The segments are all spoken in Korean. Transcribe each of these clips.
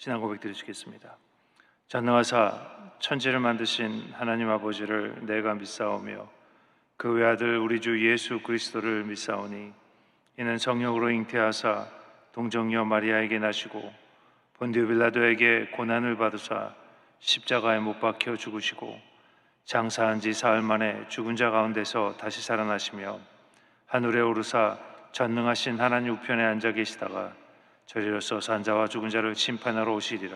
신앙 고백 드리시겠습니다. 전능하사 천지를 만드신 하나님 아버지를 내가 믿사오며 그 외아들 우리 주 예수 그리스도를 믿사오니 이는 성령으로 잉태하사 동정녀 마리아에게 나시고 본디오 빌라도에게 고난을 받으사 십자가에 못 박혀 죽으시고 장사한 지 사흘 만에 죽은 자 가운데서 다시 살아나시며 하늘에 오르사 전능하신 하나님 우편에 앉아 계시다가 저리로서 산자와 죽은 자를 심판하러 오시리라.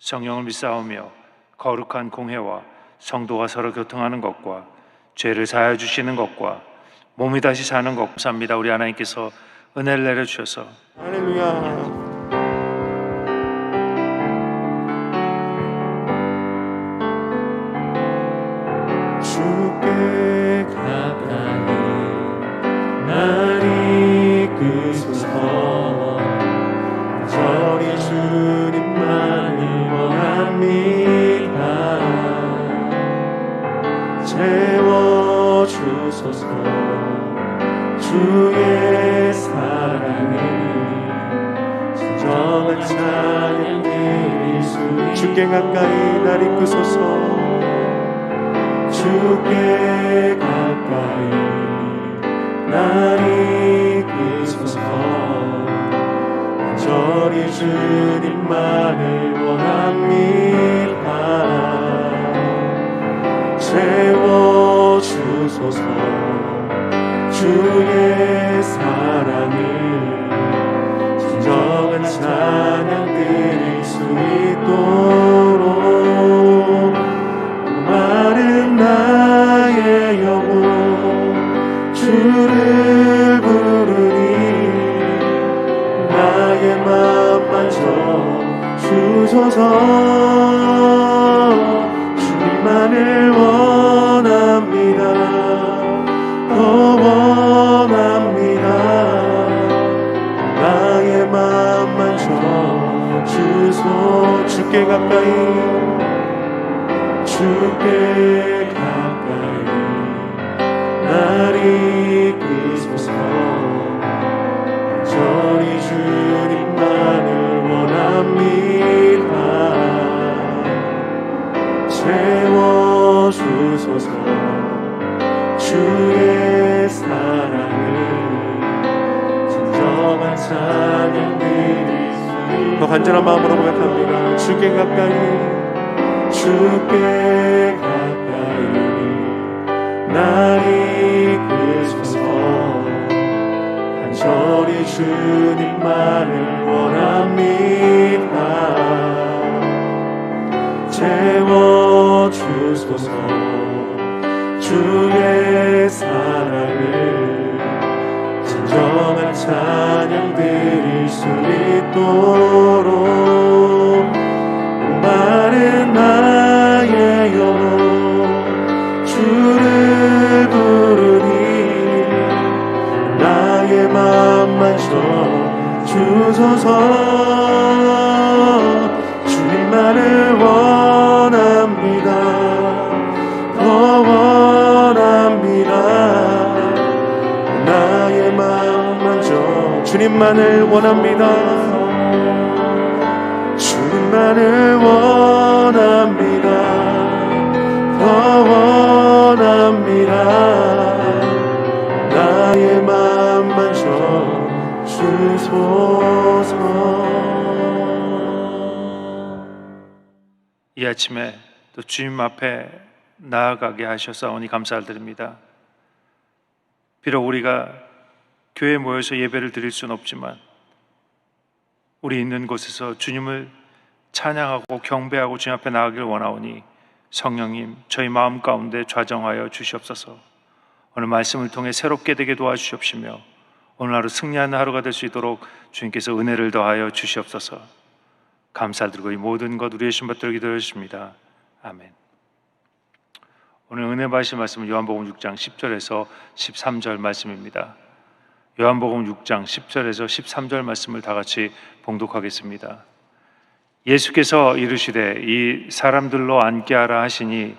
성령을 믿사오며 거룩한 공회와 성도가 서로 교통하는 것과 죄를 사하여 주시는 것과 몸이 다시 사는 것 감사합니다. 우리 하나님께서 은혜를 내려주셔서 할렐루야. 주께 가까이 날 이끄소서. 저리 주님만을 원합니다. 채워주소서. 주의 사랑을 진정한 찬양 드릴 수 있게 주께 가까이 날 이끄소서. 주께 가까이 날 이끄소서. 저리 주님만을 원합니다. 채워주소서. 주의 사랑을 진정한 찬양 드릴 수 있도록 마른 나의 영혼 주를 부르니 나의 맘 만져 주소서. 주님만을 원합니다. 더 원합니다. 나의 맘 만져 주소. 주께 가까이 주께 가까이 날 이끄소서. 저리 주님만을 원합니다. 채워주소서. 주의 사랑을 진정한 찬양 드릴 수 있게 더 간절한 마음으로 고백합니다. 주께 가까이 주께 가까이 날 이끄소서. 간절히 주님만을 원합니다. 채워주소서. 주의 사랑을 진정한 찬양 드릴 수 있도록 마른 나의 영혼 주를 부르니 나의 맘 만져 주소서. 주님만을 원합니다. 더 원합니다. 나의 맘 만져 주님만을 원합니다. 주님만을 원합니다. 더 원합니다. 나의 맘 만져 주소서. 이 아침에 또 주님 앞에 나아가게 하셔서오니 감사드립니다. 비록 우리가 교회에 모여서 예배를 드릴 수는 없지만 우리 있는 곳에서 주님을 찬양하고 경배하고 주님 앞에 나아가길 원하오니 성령님 저희 마음 가운데 좌정하여 주시옵소서. 오늘 말씀을 통해 새롭게 되게 도와주시옵시며 오늘 하루 승리하는 하루가 될 수 있도록 주님께서 은혜를 더하여 주시옵소서. 감사드리고 이 모든 것 우리의 신받들어 기도하십니다. 아멘. 오늘 은혜 받으실 말씀은 요한복음 6장 10절에서 13절 말씀입니다. 요한복음 6장 10절에서 13절 말씀을 다 같이 봉독하겠습니다. 예수께서 이르시되 이 사람들로 앉게 하라 하시니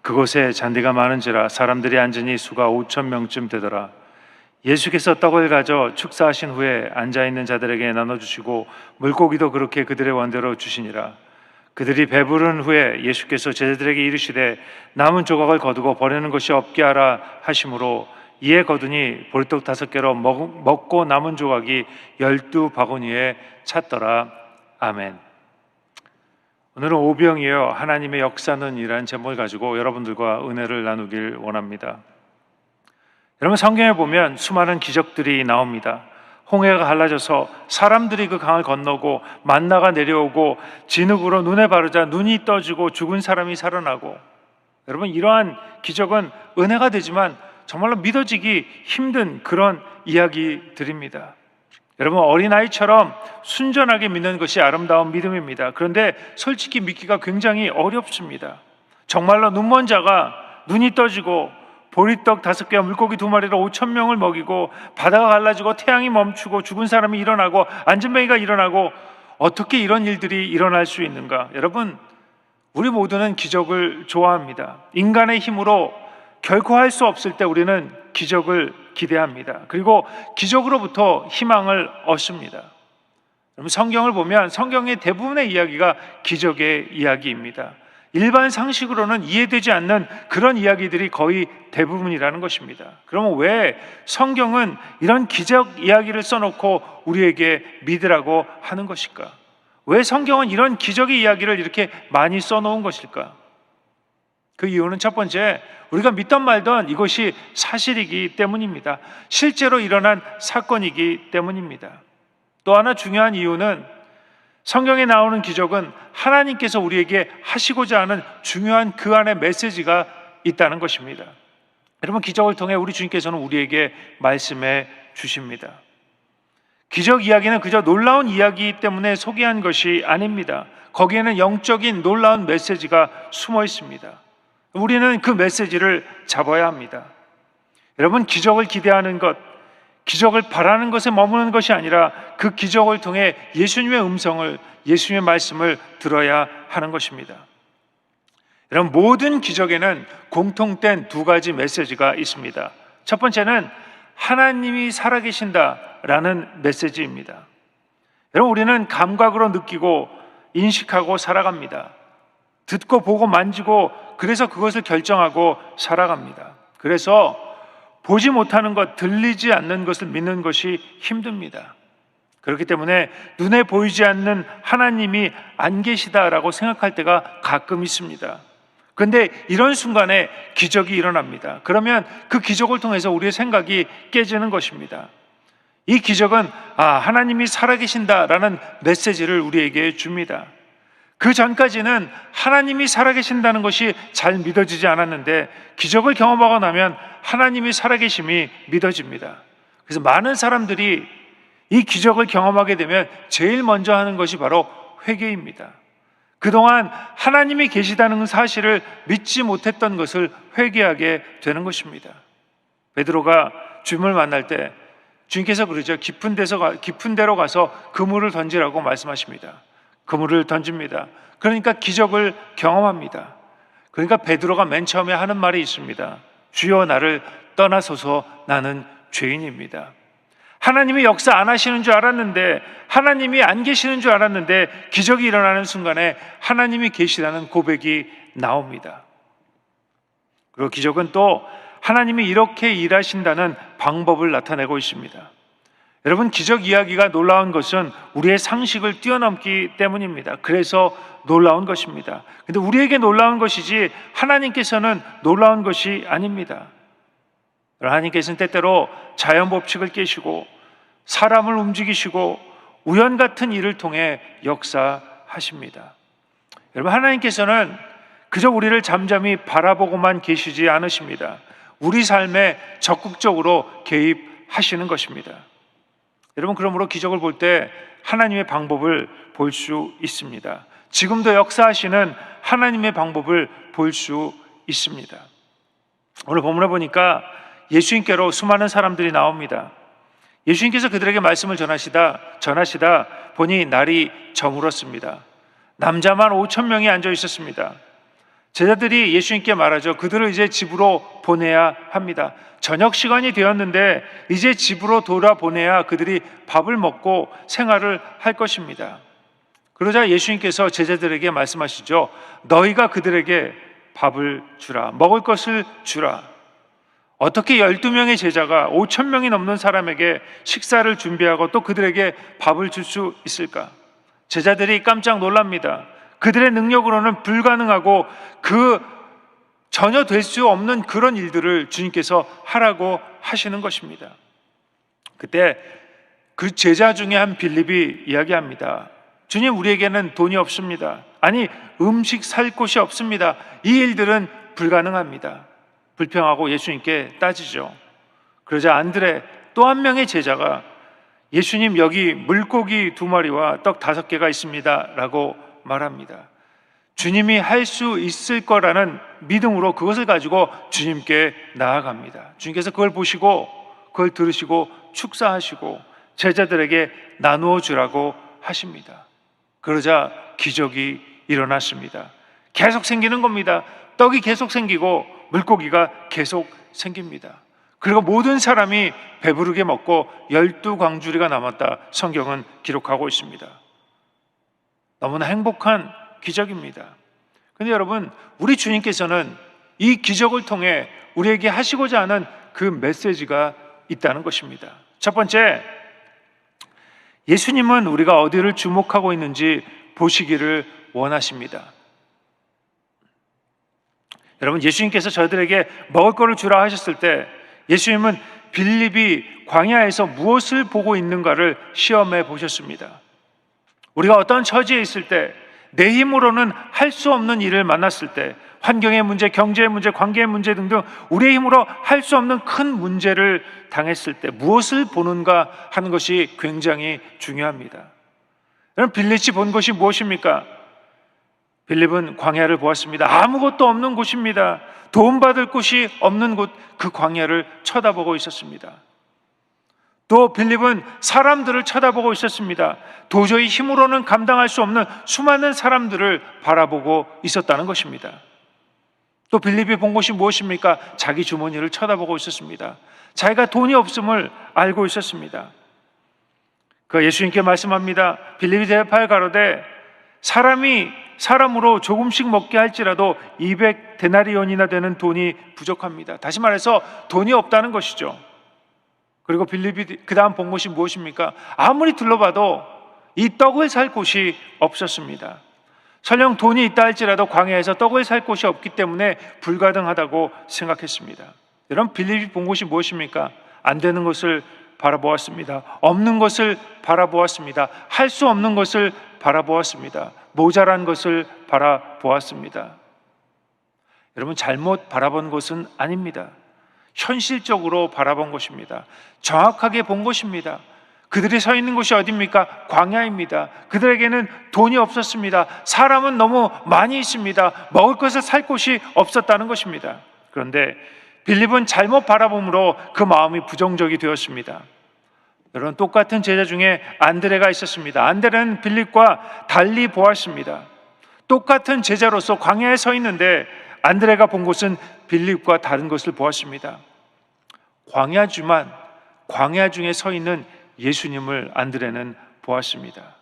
그곳에 잔디가 많은지라 사람들이 앉으니 수가 5,000명쯤 되더라. 예수께서 떡을 가져 축사하신 후에 앉아있는 자들에게 나눠주시고 물고기도 그렇게 그들의 원대로 주시니라. 그들이 배부른 후에 예수께서 제자들에게 이르시되 남은 조각을 거두고 버리는 것이 없게 하라 하심으로 이에 거두니 보리떡 5개로 먹고 남은 조각이 12바구니에 찼더라. 아멘. 오늘은 오병이어 하나님의 역사는 이라는 제목을 가지고 여러분들과 은혜를 나누길 원합니다. 여러분, 성경에 보면 수많은 기적들이 나옵니다. 홍해가 갈라져서 사람들이 그 강을 건너고 만나가 내려오고 진흙으로 눈에 바르자 눈이 떠지고 죽은 사람이 살아나고, 여러분, 이러한 기적은 은혜가 되지만 정말로 믿어지기 힘든 그런 이야기들입니다. 여러분, 어린아이처럼 순전하게 믿는 것이 아름다운 믿음입니다. 그런데 솔직히 믿기가 굉장히 어렵습니다. 정말로 눈먼 자가 눈이 떠지고 보리떡 5개와 물고기 2마리로 5,000명을 먹이고 바다가 갈라지고 태양이 멈추고 죽은 사람이 일어나고 안전뱅이가 일어나고, 어떻게 이런 일들이 일어날 수 있는가? 여러분, 우리 모두는 기적을 좋아합니다. 인간의 힘으로 결코 할 수 없을 때 우리는 기적을 기대합니다. 그리고 기적으로부터 희망을 얻습니다. 여러분, 성경을 보면 성경의 대부분의 이야기가 기적의 이야기입니다. 일반 상식으로는 이해되지 않는 그런 이야기들이 거의 대부분이라는 것입니다. 그러면 왜 성경은 이런 기적 이야기를 써놓고 우리에게 믿으라고 하는 것일까? 왜 성경은 이런 기적의 이야기를 이렇게 많이 써놓은 것일까? 그 이유는 첫 번째, 우리가 믿던 말던 이것이 사실이기 때문입니다. 실제로 일어난 사건이기 때문입니다. 또 하나 중요한 이유는 성경에 나오는 기적은 하나님께서 우리에게 하시고자 하는 중요한 그 안에 메시지가 있다는 것입니다. 여러분, 기적을 통해 우리 주님께서는 우리에게 말씀해 주십니다. 기적 이야기는 그저 놀라운 이야기 때문에 소개한 것이 아닙니다. 거기에는 영적인 놀라운 메시지가 숨어 있습니다. 우리는 그 메시지를 잡아야 합니다. 여러분, 기적을 기대하는 것, 기적을 바라는 것에 머무는 것이 아니라 그 기적을 통해 예수님의 음성을, 예수님의 말씀을 들어야 하는 것입니다. 여러분, 모든 기적에는 공통된 2가지 메시지가 있습니다. 첫 번째는 하나님이 살아계신다라는 메시지입니다. 여러분, 우리는 감각으로 느끼고 인식하고 살아갑니다. 듣고 보고 만지고, 그래서 그것을 결정하고 살아갑니다. 그래서 보지 못하는 것, 들리지 않는 것을 믿는 것이 힘듭니다. 그렇기 때문에 눈에 보이지 않는 하나님이 안 계시다라고 생각할 때가 가끔 있습니다. 그런데 이런 순간에 기적이 일어납니다. 그러면 그 기적을 통해서 우리의 생각이 깨지는 것입니다. 이 기적은 하나님이 살아계신다라는 메시지를 우리에게 줍니다. 그 전까지는 하나님이 살아계신다는 것이 잘 믿어지지 않았는데 기적을 경험하고 나면 하나님이 살아계심이 믿어집니다. 그래서 많은 사람들이 이 기적을 경험하게 되면 제일 먼저 하는 것이 바로 회개입니다. 그동안 하나님이 계시다는 사실을 믿지 못했던 것을 회개하게 되는 것입니다. 베드로가 주님을 만날 때 주님께서 그러죠. 깊은 데로 가서 그물을 던지라고 말씀하십니다. 그물을 던집니다. 그러니까 기적을 경험합니다. 그러니까 베드로가 맨 처음에 하는 말이 있습니다. 주여, 나를 떠나소서, 나는 죄인입니다. 하나님이 역사 안 하시는 줄 알았는데, 하나님이 안 계시는 줄 알았는데 기적이 일어나는 순간에 하나님이 계시다는 고백이 나옵니다. 그리고 기적은 또 하나님이 이렇게 일하신다는 방법을 나타내고 있습니다. 여러분, 기적 이야기가 놀라운 것은 우리의 상식을 뛰어넘기 때문입니다. 그래서 놀라운 것입니다. 근데 우리에게 놀라운 것이지 하나님께서는 놀라운 것이 아닙니다. 하나님께서는 때때로 자연 법칙을 깨시고 사람을 움직이시고 우연 같은 일을 통해 역사하십니다. 여러분, 하나님께서는 그저 우리를 잠잠히 바라보고만 계시지 않으십니다. 우리 삶에 적극적으로 개입하시는 것입니다. 여러분, 그러므로 기적을 볼 때 하나님의 방법을 볼 수 있습니다. 지금도 역사하시는 하나님의 방법을 볼 수 있습니다. 오늘 본문에 보니까 예수님께로 수많은 사람들이 나옵니다. 예수님께서 그들에게 말씀을 전하시다 보니 날이 저물었습니다. 남자만 5,000명이 앉아 있었습니다. 제자들이 예수님께 말하죠. 그들을 이제 집으로 보내야 합니다. 저녁 시간이 되었는데 이제 집으로 돌아보내야 그들이 밥을 먹고 생활을 할 것입니다. 그러자 예수님께서 제자들에게 말씀하시죠. 너희가 그들에게 밥을 주라. 먹을 것을 주라. 어떻게 12명의 제자가 5,000명이 넘는 사람에게 식사를 준비하고 또 그들에게 밥을 줄 수 있을까? 제자들이 깜짝 놀랍니다. 그들의 능력으로는 불가능하고 전혀 될 수 없는 그런 일들을 주님께서 하라고 하시는 것입니다. 그때 그 제자 중에 한 빌립이 이야기합니다. 주님, 우리에게는 돈이 없습니다. 아니, 음식 살 곳이 없습니다. 이 일들은 불가능합니다. 불평하고 예수님께 따지죠. 그러자 안드레, 또 한 명의 제자가 예수님, 여기 물고기 2마리와 떡 5개가 있습니다 라고 말합니다. 주님이 할 수 있을 거라는 믿음으로 그것을 가지고 주님께 나아갑니다. 주님께서 그걸 보시고 그걸 들으시고 축사하시고 제자들에게 나누어 주라고 하십니다. 그러자 기적이 일어났습니다. 계속 생기는 겁니다. 떡이 계속 생기고 물고기가 계속 생깁니다. 그리고 모든 사람이 배부르게 먹고 12광주리가 남았다 성경은 기록하고 있습니다. 너무나 행복한 기적입니다. 그런데 여러분, 우리 주님께서는 이 기적을 통해 우리에게 하시고자 하는 그 메시지가 있다는 것입니다. 첫 번째, 예수님은 우리가 어디를 주목하고 있는지 보시기를 원하십니다. 여러분, 예수님께서 저희들에게 먹을 것을 주라 하셨을 때 예수님은 빌립이 광야에서 무엇을 보고 있는가를 시험해 보셨습니다. 우리가 어떤 처지에 있을 때, 내 힘으로는 할 수 없는 일을 만났을 때, 환경의 문제, 경제의 문제, 관계의 문제 등등 우리의 힘으로 할 수 없는 큰 문제를 당했을 때 무엇을 보는가 하는 것이 굉장히 중요합니다. 여러분, 빌립이 본 것이 무엇입니까? 빌립은 광야를 보았습니다. 아무것도 없는 곳입니다. 도움받을 곳이 없는 곳, 그 광야를 쳐다보고 있었습니다. 또 빌립은 사람들을 쳐다보고 있었습니다. 도저히 힘으로는 감당할 수 없는 수많은 사람들을 바라보고 있었다는 것입니다. 또 빌립이 본 것이 무엇입니까? 자기 주머니를 쳐다보고 있었습니다. 자기가 돈이 없음을 알고 있었습니다. 그 예수님께 말씀합니다. 빌립이 대답하여 가로되 사람으로 조금씩 먹게 할지라도 200데나리온이나 되는 돈이 부족합니다. 다시 말해서 돈이 없다는 것이죠. 그리고 빌립이 그 다음 본 것이 무엇입니까? 아무리 둘러봐도 이 떡을 살 곳이 없었습니다. 설령 돈이 있다 할지라도 광야에서 떡을 살 곳이 없기 때문에 불가능하다고 생각했습니다. 여러분, 빌립이 본 것이 무엇입니까? 안 되는 것을 바라보았습니다. 없는 것을 바라보았습니다. 할 수 없는 것을 바라보았습니다. 모자란 것을 바라보았습니다. 여러분, 잘못 바라본 것은 아닙니다. 현실적으로 바라본 것입니다. 정확하게 본 것입니다. 그들이 서 있는 곳이 어디입니까? 광야입니다. 그들에게는 돈이 없었습니다. 사람은 너무 많이 있습니다. 먹을 것을 살 곳이 없었다는 것입니다. 그런데 빌립은 잘못 바라봄으로 그 마음이 부정적이 되었습니다. 여러분, 똑같은 제자 중에 안드레가 있었습니다. 안드레는 빌립과 달리 보았습니다. 똑같은 제자로서 광야에 서 있는데 안드레가 본 것은 빌립과 다른 것을 보았습니다. 광야 중에 서 있는 예수님을 안드레는 보았습니다.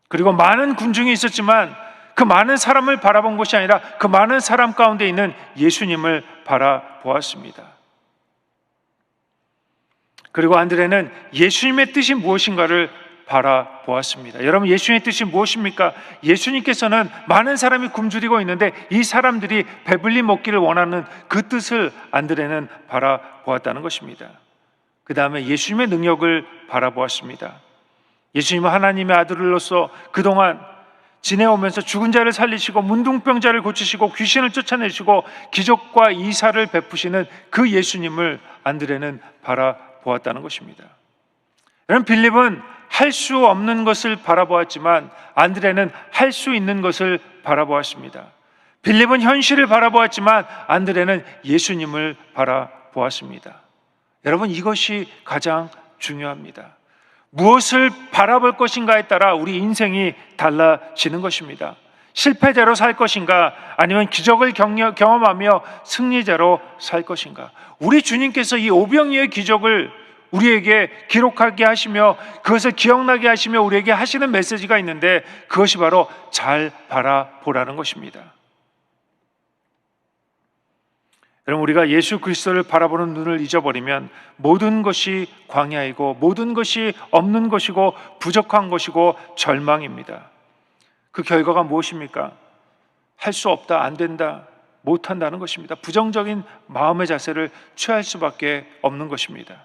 그리고 많은 군중이 있었지만 그 많은 사람을 바라본 것이 아니라 그 많은 사람 가운데 있는 예수님을 바라보았습니다. 그리고 안드레는 예수님의 뜻이 무엇인가를 바라보았습니다. 여러분, 예수님의 뜻이 무엇입니까? 예수님께서는 많은 사람이 굶주리고 있는데 이 사람들이 배불리 먹기를 원하는 그 뜻을 안드레는 바라보았다는 것입니다. 그 다음에 예수님의 능력을 바라보았습니다. 예수님은 하나님의 아들로서 그동안 지내오면서 죽은 자를 살리시고 문둥병자를 고치시고 귀신을 쫓아내시고 기적과 이사를 베푸시는 그 예수님을 안드레는 바라보았다는 것입니다. 여러분, 빌립은 할 수 없는 것을 바라보았지만 안드레는 할 수 있는 것을 바라보았습니다. 빌립은 현실을 바라보았지만 안드레는 예수님을 바라보았습니다. 여러분, 이것이 가장 중요합니다. 무엇을 바라볼 것인가에 따라 우리 인생이 달라지는 것입니다. 실패자로 살 것인가, 아니면 기적을 경험하며 승리자로 살 것인가? 우리 주님께서 이 오병이어의 기적을 우리에게 기록하게 하시며 그것을 기억나게 하시며 우리에게 하시는 메시지가 있는데, 그것이 바로 잘 바라보라는 것입니다. 여러분, 우리가 예수 그리스도를 바라보는 눈을 잊어버리면 모든 것이 광야이고 모든 것이 없는 것이고 부족한 것이고 절망입니다. 그 결과가 무엇입니까? 할 수 없다, 안 된다, 못한다는 것입니다. 부정적인 마음의 자세를 취할 수밖에 없는 것입니다.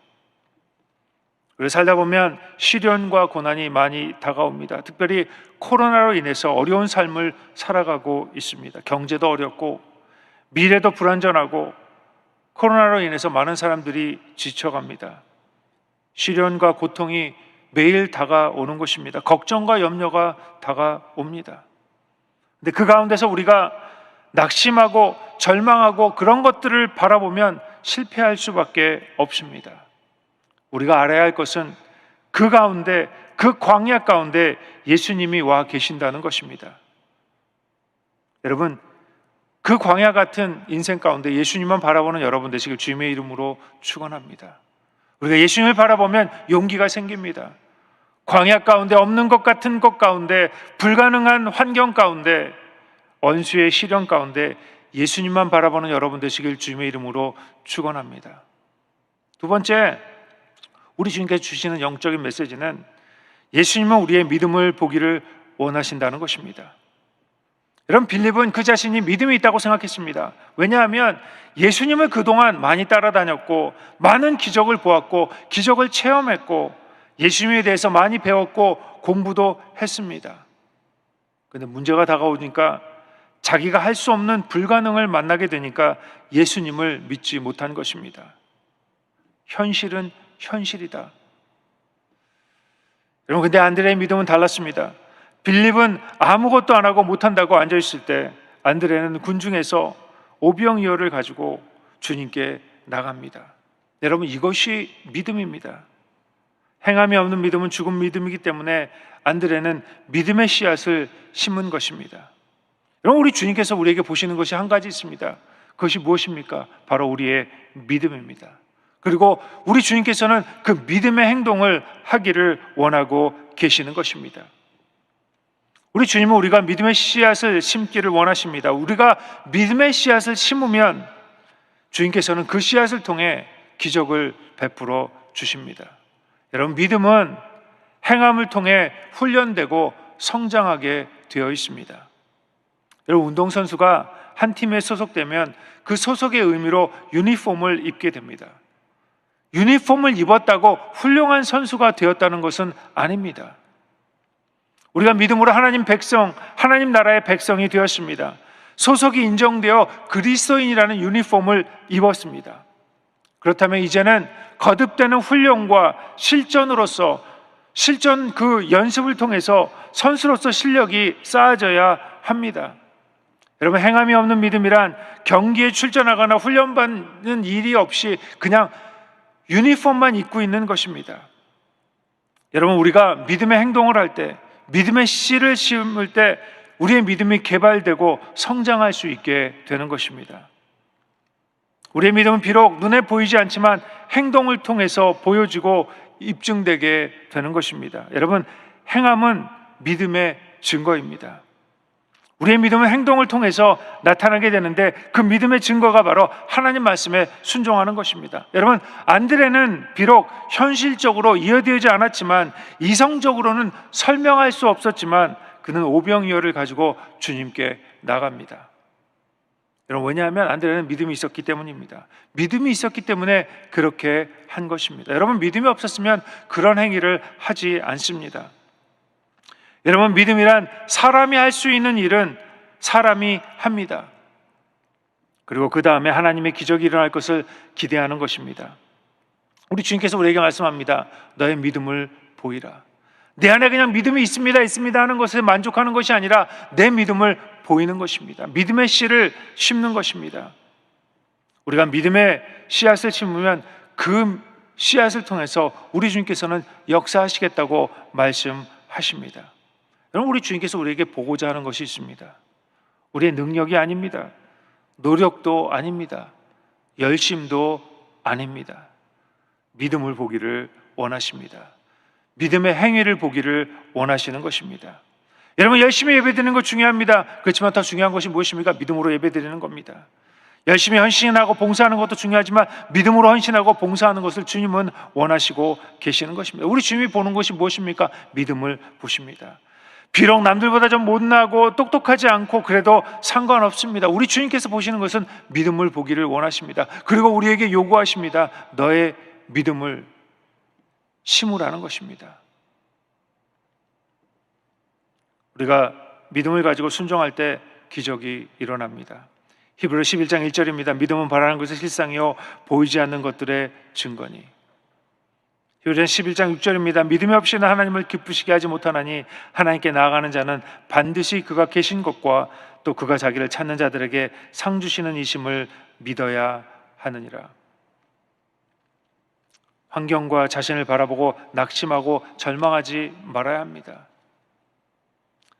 그래서 살다 보면 시련과 고난이 많이 다가옵니다. 특별히 코로나로 인해서 어려운 삶을 살아가고 있습니다. 경제도 어렵고 미래도 불안전하고 코로나로 인해서 많은 사람들이 지쳐갑니다. 시련과 고통이 매일 다가오는 것입니다. 걱정과 염려가 다가옵니다. 근데 그 가운데서 우리가 낙심하고 절망하고 그런 것들을 바라보면 실패할 수밖에 없습니다. 우리가 알아야 할 것은 그 가운데, 그 광야 가운데 예수님이 와 계신다는 것입니다. 여러분, 그 광야 같은 인생 가운데 예수님만 바라보는 여러분 되시길 주님의 이름으로 축원합니다. 우리가 예수님을 바라보면 용기가 생깁니다. 광야 가운데, 없는 것 같은 것 가운데, 불가능한 환경 가운데, 원수의 시련 가운데 예수님만 바라보는 여러분 되시길 주님의 이름으로 축원합니다. 두 번째, 우리 주님께서 주시는 영적인 메시지는 예수님은 우리의 믿음을 보기를 원하신다는 것입니다. 여러분, 빌립은 그 자신이 믿음이 있다고 생각했습니다. 왜냐하면 예수님을 그동안 많이 따라다녔고 많은 기적을 보았고 기적을 체험했고 예수님에 대해서 많이 배웠고 공부도 했습니다. 그런데 문제가 다가오니까 자기가 할 수 없는 불가능을 만나게 되니까 예수님을 믿지 못한 것입니다. 현실은 현실이다. 여러분, 근데 안드레의 믿음은 달랐습니다. 빌립은 아무것도 안 하고 못한다고 앉아있을 때 안드레는 군중에서 오병이어를 가지고 주님께 나갑니다. 여러분, 이것이 믿음입니다. 행함이 없는 믿음은 죽은 믿음이기 때문에 안드레는 믿음의 씨앗을 심은 것입니다. 여러분, 우리 주님께서 우리에게 보시는 것이 한 가지 있습니다. 그것이 무엇입니까? 바로 우리의 믿음입니다. 그리고 우리 주님께서는 그 믿음의 행동을 하기를 원하고 계시는 것입니다. 우리 주님은 우리가 믿음의 씨앗을 심기를 원하십니다. 우리가 믿음의 씨앗을 심으면 주님께서는 그 씨앗을 통해 기적을 베풀어 주십니다. 여러분, 믿음은 행함을 통해 훈련되고 성장하게 되어 있습니다. 여러분, 운동선수가 한 팀에 소속되면 그 소속의 의미로 유니폼을 입게 됩니다. 유니폼을 입었다고 훌륭한 선수가 되었다는 것은 아닙니다. 우리가 믿음으로 하나님 백성, 하나님 나라의 백성이 되었습니다. 소속이 인정되어 그리스도인이라는 유니폼을 입었습니다. 그렇다면 이제는 거듭되는 훈련과 실전으로서 실전 그 연습을 통해서 선수로서 실력이 쌓아져야 합니다. 여러분, 행함이 없는 믿음이란 경기에 출전하거나 훈련받는 일이 없이 그냥 유니폼만 입고 있는 것입니다. 여러분, 우리가 믿음의 행동을 할 때, 믿음의 씨를 심을 때 우리의 믿음이 개발되고 성장할 수 있게 되는 것입니다. 우리의 믿음은 비록 눈에 보이지 않지만 행동을 통해서 보여지고 입증되게 되는 것입니다. 여러분, 행함은 믿음의 증거입니다. 우리의 믿음은 행동을 통해서 나타나게 되는데 그 믿음의 증거가 바로 하나님 말씀에 순종하는 것입니다. 여러분, 안드레는 비록 현실적으로 이해되지 않았지만 이성적으로는 설명할 수 없었지만 그는 오병이어를 가지고 주님께 나갑니다. 여러분, 왜냐하면 안드레는 믿음이 있었기 때문입니다. 믿음이 있었기 때문에 그렇게 한 것입니다. 여러분, 믿음이 없었으면 그런 행위를 하지 않습니다. 여러분, 믿음이란 사람이 할 수 있는 일은 사람이 합니다. 그리고 그 다음에 하나님의 기적이 일어날 것을 기대하는 것입니다. 우리 주님께서 우리에게 말씀합니다. 너의 믿음을 보이라. 내 안에 그냥 믿음이 있습니다 하는 것에 만족하는 것이 아니라 내 믿음을 보이는 것입니다. 믿음의 씨를 심는 것입니다. 우리가 믿음의 씨앗을 심으면 그 씨앗을 통해서 우리 주님께서는 역사하시겠다고 말씀하십니다. 여러분, 우리 주님께서 우리에게 보고자 하는 것이 있습니다. 우리의 능력이 아닙니다. 노력도 아닙니다. 열심도 아닙니다. 믿음을 보기를 원하십니다. 믿음의 행위를 보기를 원하시는 것입니다. 여러분, 열심히 예배드리는 거 중요합니다. 그렇지만 더 중요한 것이 무엇입니까? 믿음으로 예배드리는 겁니다. 열심히 헌신하고 봉사하는 것도 중요하지만 믿음으로 헌신하고 봉사하는 것을 주님은 원하시고 계시는 것입니다. 우리 주님이 보는 것이 무엇입니까? 믿음을 보십니다. 비록 남들보다 좀 못나고 똑똑하지 않고 그래도 상관없습니다. 우리 주님께서 보시는 것은 믿음을 보기를 원하십니다. 그리고 우리에게 요구하십니다. 너의 믿음을 심으라는 것입니다. 우리가 믿음을 가지고 순종할 때 기적이 일어납니다. 히브리서 11장 1절입니다. 믿음은 바라는 것의 실상이요 보이지 않는 것들의 증거니. 히브리서 11장 6절입니다. 믿음이 없이는 하나님을 기쁘시게 하지 못하나니 하나님께 나아가는 자는 반드시 그가 계신 것과 또 그가 자기를 찾는 자들에게 상 주시는 이심을 믿어야 하느니라. 환경과 자신을 바라보고 낙심하고 절망하지 말아야 합니다.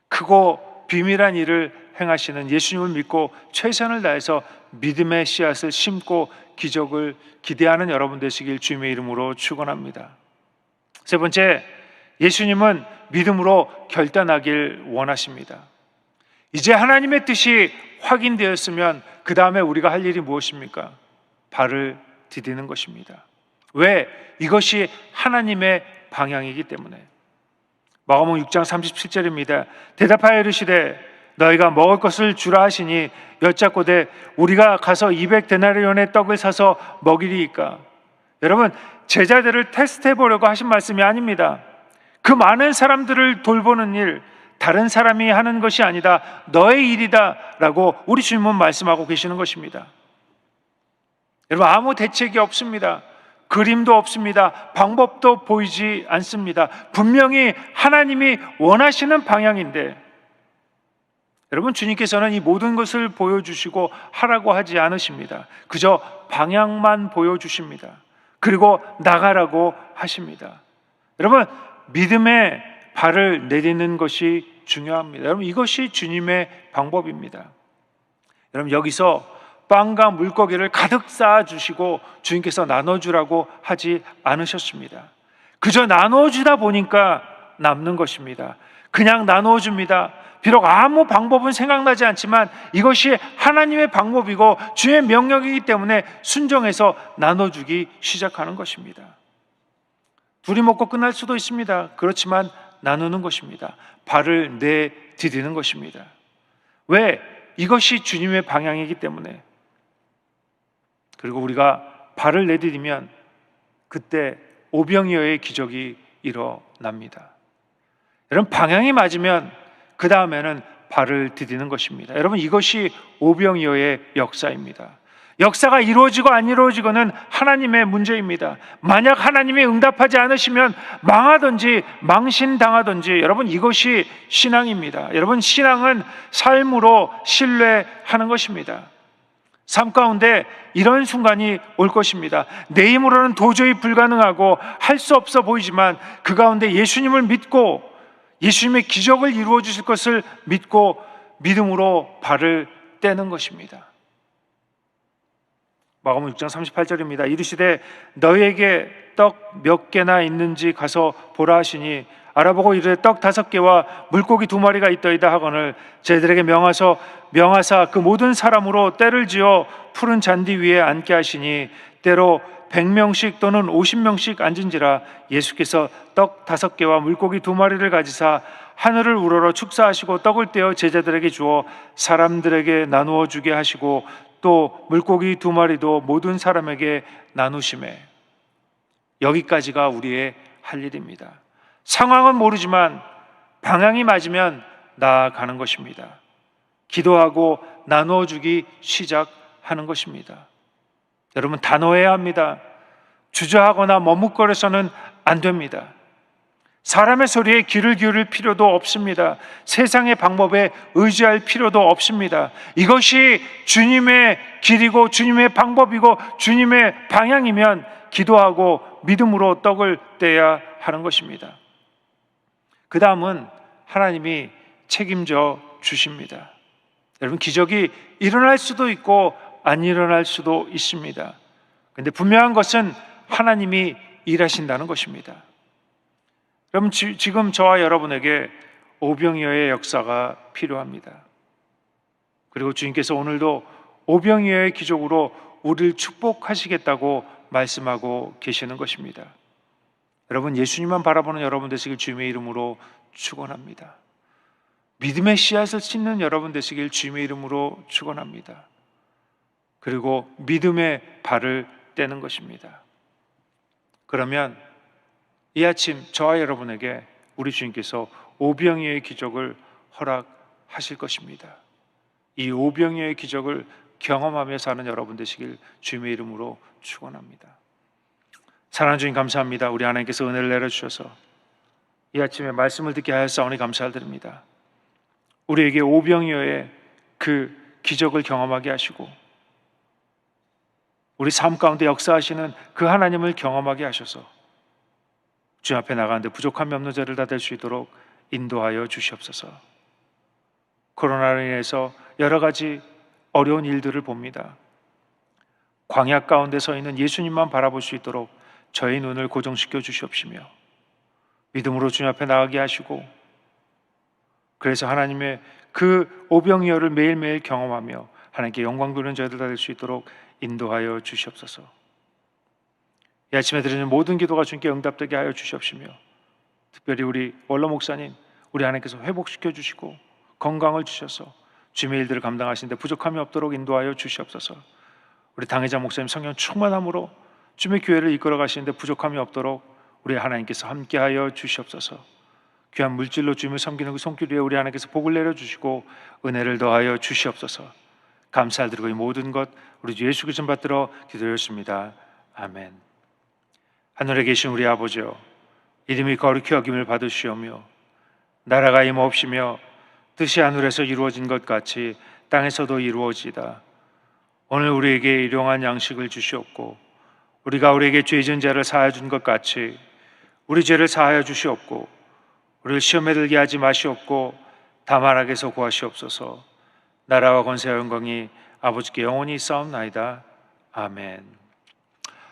크고 비밀한 일을 행하시는 예수님을 믿고 최선을 다해서 믿음의 씨앗을 심고 기적을 기대하는 여러분 되시길 주님의 이름으로 축원합니다. 세 번째, 예수님은 믿음으로 결단하길 원하십니다. 이제 하나님의 뜻이 확인되었으면 그 다음에 우리가 할 일이 무엇입니까? 발을 디디는 것입니다. 왜? 이것이 하나님의 방향이기 때문에. 마가복음 6장 37절입니다. 대답하여 이르시되 너희가 먹을 것을 주라 하시니 여쭙고되 우리가 가서 200데나리온의 떡을 사서 먹이리이까. 여러분, 제자들을 테스트해 보려고 하신 말씀이 아닙니다. 그 많은 사람들을 돌보는 일, 다른 사람이 하는 것이 아니다, 너의 일이다 라고 우리 주님은 말씀하고 계시는 것입니다. 여러분, 아무 대책이 없습니다. 그림도 없습니다. 방법도 보이지 않습니다. 분명히 하나님이 원하시는 방향인데, 여러분, 주님께서는 이 모든 것을 보여주시고 하라고 하지 않으십니다. 그저 방향만 보여주십니다. 그리고 나가라고 하십니다. 여러분, 믿음의 발을 내딛는 것이 중요합니다. 여러분, 이것이 주님의 방법입니다. 여러분, 여기서 빵과 물고기를 가득 쌓아주시고 주님께서 나눠주라고 하지 않으셨습니다. 그저 나눠주다 보니까 남는 것입니다. 그냥 나눠줍니다. 비록 아무 방법은 생각나지 않지만 이것이 하나님의 방법이고 주의 명령이기 때문에 순종해서 나눠주기 시작하는 것입니다. 둘이 먹고 끝날 수도 있습니다. 그렇지만 나누는 것입니다. 발을 내디디는 것입니다. 왜? 이것이 주님의 방향이기 때문에. 그리고 우리가 발을 내디디면 그때 오병이어의 기적이 일어납니다. 여러분, 방향이 맞으면 그 다음에는 발을 디디는 것입니다. 여러분, 이것이 오병이어의 역사입니다. 역사가 이루어지고 안 이루어지고는 하나님의 문제입니다. 만약 하나님이 응답하지 않으시면 망하든지 망신당하든지, 여러분, 이것이 신앙입니다. 여러분, 신앙은 삶으로 신뢰하는 것입니다. 삶 가운데 이런 순간이 올 것입니다. 내 힘으로는 도저히 불가능하고 할 수 없어 보이지만 그 가운데 예수님을 믿고 예수님의 기적을 이루어 주실 것을 믿고 믿음으로 발을 떼는 것입니다. 마가복음 6장 38절입니다. 이르시되 너희에게 떡 몇 개나 있는지 가서 보라 하시니 알아보고 이르되 떡 5개와 물고기 2마리가 있더이다 하거늘 저희들에게 명하사 그 모든 사람으로 떼를 지어 푸른 잔디 위에 앉게 하시니 때로 100명씩 또는 50명씩 앉은지라. 예수께서 떡 5개와 물고기 2마리를 가지사 하늘을 우러러 축사하시고 떡을 떼어 제자들에게 주어 사람들에게 나누어 주게 하시고 또 물고기 2마리도 모든 사람에게 나누시매. 여기까지가 우리의 할 일입니다. 상황은 모르지만 방향이 맞으면 나아가는 것입니다. 기도하고 나누어 주기 시작하는 것입니다. 여러분, 단호해야 합니다. 주저하거나 머뭇거려서는 안 됩니다. 사람의 소리에 귀를 기울일 필요도 없습니다. 세상의 방법에 의지할 필요도 없습니다. 이것이 주님의 길이고 주님의 방법이고 주님의 방향이면 기도하고 믿음으로 떡을 떼야 하는 것입니다. 그 다음은 하나님이 책임져 주십니다. 여러분, 기적이 일어날 수도 있고 안 일어날 수도 있습니다. 그런데 분명한 것은 하나님이 일하신다는 것입니다. 여러분, 지금 저와 여러분에게 오병이어의 역사가 필요합니다. 그리고 주님께서 오늘도 오병이어의 기적으로 우리를 축복하시겠다고 말씀하고 계시는 것입니다. 여러분, 예수님만 바라보는 여러분 되시길 주님의 이름으로 축원합니다. 믿음의 씨앗을 심는 여러분 되시길 주님의 이름으로 축원합니다. 그리고 믿음의 발을 떼는 것입니다. 그러면 이 아침 저와 여러분에게 우리 주님께서 오병이어의 기적을 허락하실 것입니다. 이 오병이어의 기적을 경험하며 사는 여러분 되시길 주님의 이름으로 축원합니다. 사랑하는 주님, 감사합니다. 우리 하나님께서 은혜를 내려주셔서 이 아침에 말씀을 듣게 하였사오니 감사드립니다. 우리에게 오병이어의 그 기적을 경험하게 하시고 우리 삶 가운데 역사하시는 그 하나님을 경험하게 하셔서 주님 앞에 나가는데 부족함이 없는 자를 다 될 수 있도록 인도하여 주시옵소서. 코로나로 인해서 여러 가지 어려운 일들을 봅니다. 광야 가운데 서 있는 예수님만 바라볼 수 있도록 저희 눈을 고정시켜 주시옵시며 믿음으로 주님 앞에 나가게 하시고, 그래서 하나님의 그 오병이어를 매일매일 경험하며 하나님께 영광 돌리는 저희들 다 될 수 있도록 인도하여 주시옵소서. 이 아침에 드리는 모든 기도가 주님께 응답되게 하여 주시옵시며, 특별히 우리 원로 목사님, 우리 하나님께서 회복시켜 주시고 건강을 주셔서 주님의 일들을 감당하시는데 부족함이 없도록 인도하여 주시옵소서. 우리 당회장 목사님 성령 충만함으로 주님의 교회를 이끌어 가시는데 부족함이 없도록 우리 하나님께서 함께하여 주시옵소서. 귀한 물질로 주님을 섬기는 그 손길 위에 우리 하나님께서 복을 내려주시고 은혜를 더하여 주시옵소서. 감사를 드리고 이 모든 것 우리 주 예수 그리스도 받들어 기도했습니다. 아멘. 하늘에 계신 우리 아버지여, 이름이 거룩히 여김을 받으시오며 나라가 임하옵시며 뜻이 하늘에서 이루어진 것 같이 땅에서도 이루어지이다. 오늘 우리에게 일용할 양식을 주시옵고 우리가 우리에게 죄 지은 자를 사하여 준 것 같이 우리 죄를 사하여 주시옵고 우리를 시험에 들게 하지 마시옵고 다만 악에서 구하시옵소서. 나라와 권세와 영광이 아버지께 영원히 있사옵나이다. 아멘.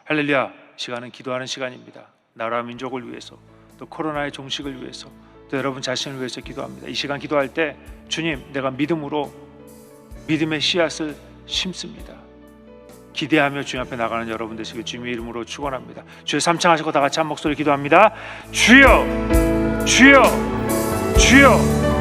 할렐루야. 시간은 기도하는 시간입니다. 나라와 민족을 위해서, 또 코로나의 종식을 위해서, 또 여러분 자신을 위해서 기도합니다. 이 시간 기도할 때 주님, 내가 믿음으로 믿음의 씨앗을 심습니다. 기대하며 주님 앞에 나가는 여러분 되시길 주님의 이름으로 축원합니다. 주여 삼창하시고 다 같이 한 목소리 기도합니다. 주여, 주여, 주여.